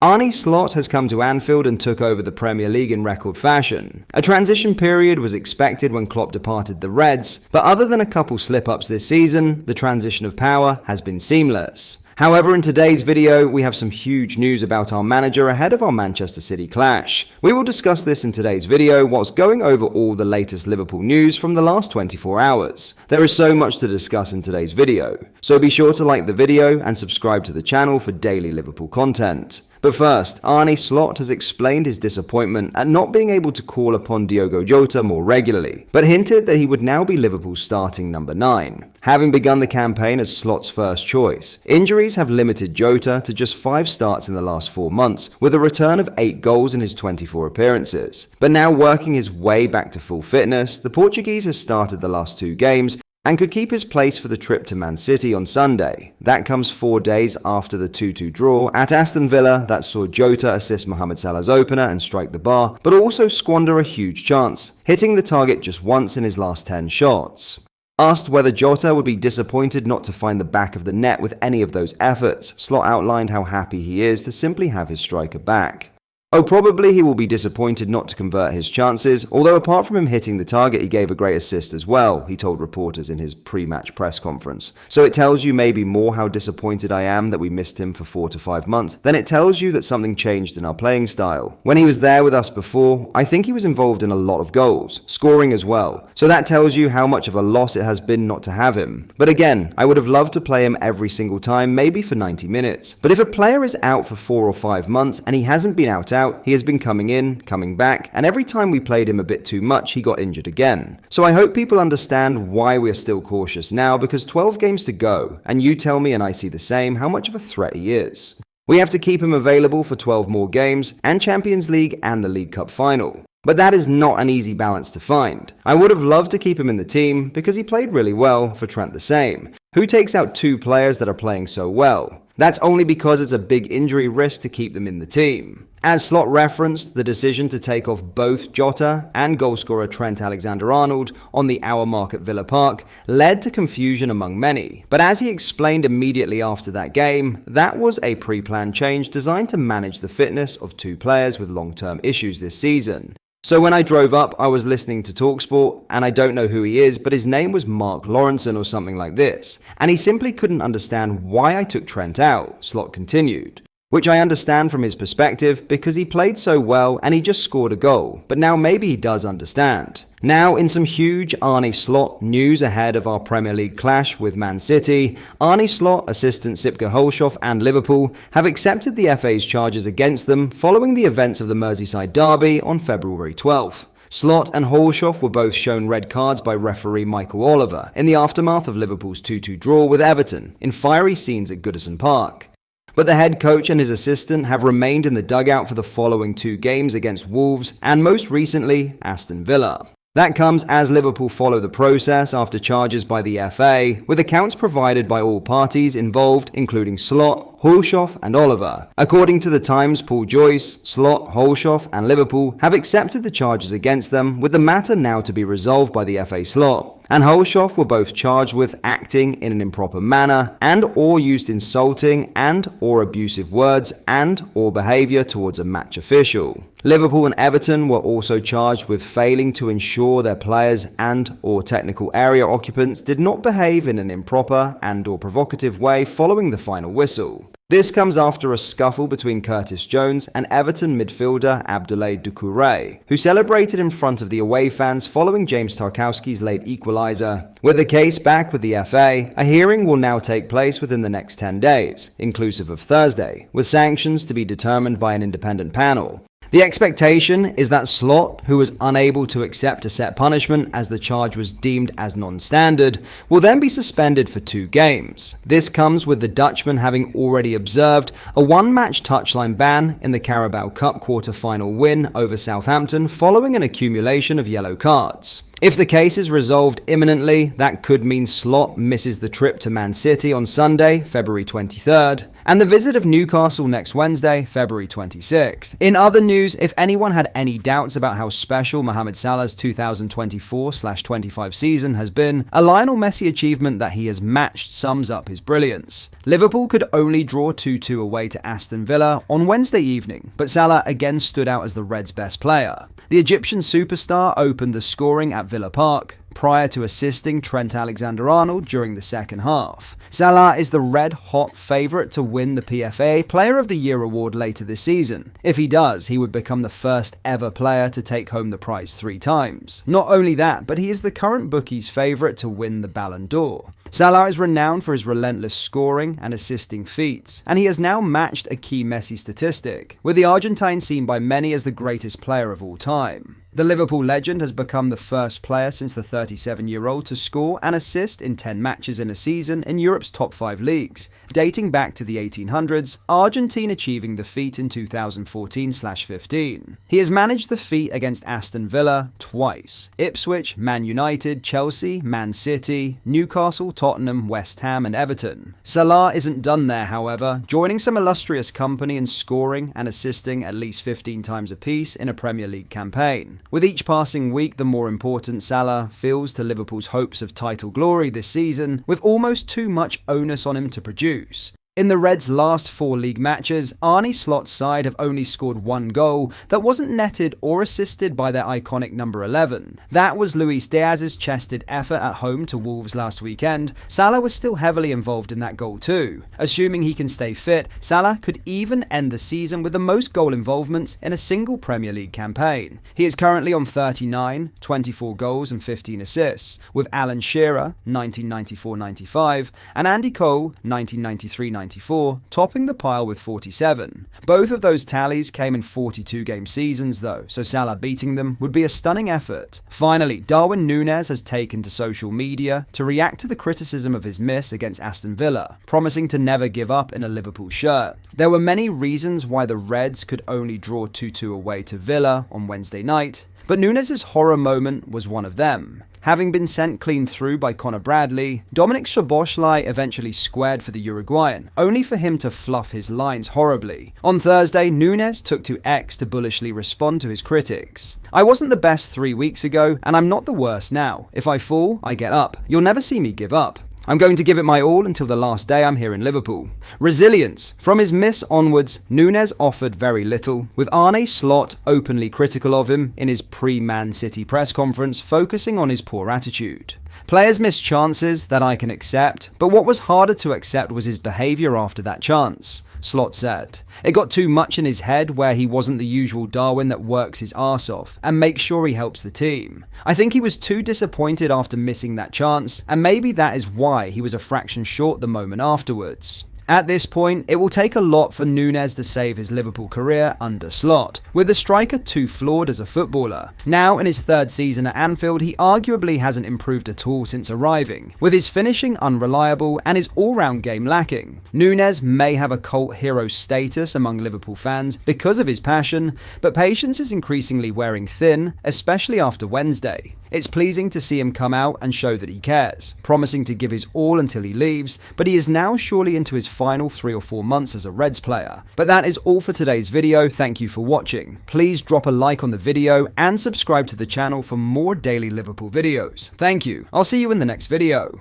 Arne Slot has come to Anfield and took over the Premier League in record fashion. A transition period was expected when Klopp departed the Reds, but other than a couple slip-ups this season, the transition of power has been seamless. However, in today's video, we have some huge news about our manager ahead of our Manchester City clash. We will discuss this in today's video whilst going over all the latest Liverpool news from the last 24 hours. There is so much to discuss in today's video, so be sure to like the video and subscribe to the channel for daily Liverpool content. But first, Arne Slot has explained his disappointment at not being able to call upon Diogo Jota more regularly, but hinted that he would now be Liverpool's starting number 9. Having begun the campaign as Slot's first choice, injuries have limited Jota to just 5 starts in the last 4 months, with a return of 8 goals in his 24 appearances. But now working his way back to full fitness, the Portuguese has started the last 2 games and could keep his place for the trip to Man City on Sunday. That comes 4 days after the 2-2 draw at Aston Villa that saw Jota assist Mohamed Salah's opener and strike the bar, but also squander a huge chance, hitting the target just once in his last 10 shots. Asked whether Jota would be disappointed not to find the back of the net with any of those efforts, Slot outlined how happy he is to simply have his striker back. Oh, probably he will be disappointed not to convert his chances, although apart from him hitting the target, he gave a great assist as well, he told reporters in his pre-match press conference. So it tells you maybe more how disappointed I am that we missed him for 4 to 5 months than it tells you that something changed in our playing style. When he was there with us before, I think he was involved in a lot of goals, scoring as well. So that tells you how much of a loss it has been not to have him. But again, I would have loved to play him every single time, maybe for 90 minutes. But if a player is out for 4 or 5 months and he hasn't been out, he has been coming in, coming back, and every time we played him a bit too much, he got injured again. So I hope people understand why we are still cautious now, because 12 games to go, and you tell me and I see the same how much of a threat he is. We have to keep him available for 12 more games, and Champions League and the League Cup final. But that is not an easy balance to find. I would have loved to keep him in the team, because he played really well, for Trent the same. Who takes out 2 players that are playing so well? That's only because it's a big injury risk to keep them in the team. As Slot referenced, the decision to take off both Jota and goalscorer Trent Alexander-Arnold on the hour mark at Villa Park led to confusion among many. But as he explained immediately after that game, that was a pre-planned change designed to manage the fitness of 2 players with long-term issues this season. So when I drove up, I was listening to TalkSport, and I don't know who he is, but his name was Mark Lawrenson or something like this, and he simply couldn't understand why I took Trent out, Slot continued. Which I understand from his perspective, because he played so well and he just scored a goal, but now maybe he does understand. Now, in some huge Arne Slot news ahead of our Premier League clash with Man City, Arne Slot, assistant Sipke Hulshoff and Liverpool have accepted the FA's charges against them following the events of the Merseyside derby on February 12th. Slot and Hulshoff were both shown red cards by referee Michael Oliver in the aftermath of Liverpool's 2-2 draw with Everton in fiery scenes at Goodison Park. But the head coach and his assistant have remained in the dugout for the following 2 games against Wolves and most recently Aston Villa. That comes as Liverpool follow the process after charges by the FA, with accounts provided by all parties involved, including Slot, Hulshoff and Oliver. According to the Times, Paul Joyce, Slot, Hulshoff and Liverpool have accepted the charges against them, with the matter now to be resolved by the FA Slot. And Hulshoff were both charged with acting in an improper manner and or used insulting and or abusive words and or behaviour towards a match official. Liverpool and Everton were also charged with failing to ensure their players and or technical area occupants did not behave in an improper and or provocative way following the final whistle. This comes after a scuffle between Curtis Jones and Everton midfielder Abdoulaye Doucouré, who celebrated in front of the away fans following James Tarkowski's late equaliser. With the case back with the FA, a hearing will now take place within the next 10 days, inclusive of Thursday, with sanctions to be determined by an independent panel. The expectation is that Slot, who was unable to accept a set punishment as the charge was deemed as non-standard, will then be suspended for 2 games. This comes with the Dutchman having already observed a 1-match touchline ban in the Carabao Cup quarter-final win over Southampton following an accumulation of yellow cards. If the case is resolved imminently, that could mean Slot misses the trip to Man City on Sunday, February 23rd, and the visit of Newcastle next Wednesday, February 26th. In other news, if anyone had any doubts about how special Mohamed Salah's 2024/25 season has been, a Lionel Messi achievement that he has matched sums up his brilliance. Liverpool could only draw 2-2 away to Aston Villa on Wednesday evening, but Salah again stood out as the Reds' best player. The Egyptian superstar opened the scoring at Villa Park, prior to assisting Trent Alexander-Arnold during the second half. Salah is the red-hot favourite to win the PFA Player of the Year award later this season. If he does, he would become the first ever player to take home the prize 3 times. Not only that, but he is the current bookies' favourite to win the Ballon d'Or. Salah is renowned for his relentless scoring and assisting feats, and he has now matched a key Messi statistic, with the Argentine seen by many as the greatest player of all time. The Liverpool legend has become the first player since the 37-year-old to score and assist in 10 matches in a season in Europe's top 5 leagues, dating back to the 1800s, Argentina achieving the feat in 2014/15. He has managed the feat against Aston Villa twice, Ipswich, Man United, Chelsea, Man City, Newcastle, Tottenham, West Ham and Everton. Salah isn't done there, however, joining some illustrious company in scoring and assisting at least 15 times apiece in a Premier League campaign. With each passing week, the more important Salah feels to Liverpool's hopes of title glory this season, with almost too much onus on him to produce. In the Reds' last 4 league matches, Arne Slot's side have only scored 1 goal that wasn't netted or assisted by their iconic number 11. That was Luis Diaz's chested effort at home to Wolves last weekend. Salah was still heavily involved in that goal too. Assuming he can stay fit, Salah could even end the season with the most goal involvements in a single Premier League campaign. He is currently on 39, 24 goals and 15 assists, with Alan Shearer, 1994-95, and Andy Cole, 1993-94, topping the pile with 47. Both of those tallies came in 42-game seasons though, so Salah beating them would be a stunning effort. Finally, Darwin Nunes has taken to social media to react to the criticism of his miss against Aston Villa, promising to never give up in a Liverpool shirt. There were many reasons why the Reds could only draw 2-2 away to Villa on Wednesday night, but Nunes' horror moment was one of them. Having been sent clean through by Connor Bradley, Dominik Szoboszlai eventually squared for the Uruguayan, only for him to fluff his lines horribly. On Thursday, Nunes took to X to bullishly respond to his critics. "I wasn't the best 3 weeks ago, and I'm not the worst now. If I fall, I get up. You'll never see me give up. I'm going to give it my all until the last day I'm here in Liverpool." Resilience. From his miss onwards, Nunes offered very little, with Arne Slot openly critical of him in his pre-Man City press conference, focusing on his poor attitude. "Players miss chances that I can accept, but what was harder to accept was his behaviour after that chance," Slot said. "It got too much in his head where he wasn't the usual Darwin that works his arse off and makes sure he helps the team. I think he was too disappointed after missing that chance, and maybe that is why he was a fraction short the moment afterwards." At this point, it will take a lot for Nunes to save his Liverpool career under Slot, with the striker too flawed as a footballer. Now in his 3rd season at Anfield, he arguably hasn't improved at all since arriving, with his finishing unreliable and his all-round game lacking. Nunes may have a cult hero status among Liverpool fans because of his passion, but patience is increasingly wearing thin, especially after Wednesday. It's pleasing to see him come out and show that he cares, promising to give his all until he leaves, but he is now surely into his final 3 or 4 months as a Reds player. But that is all for today's video. Thank you for watching. Please drop a like on the video and subscribe to the channel for more daily Liverpool videos. Thank you. I'll see you in the next video.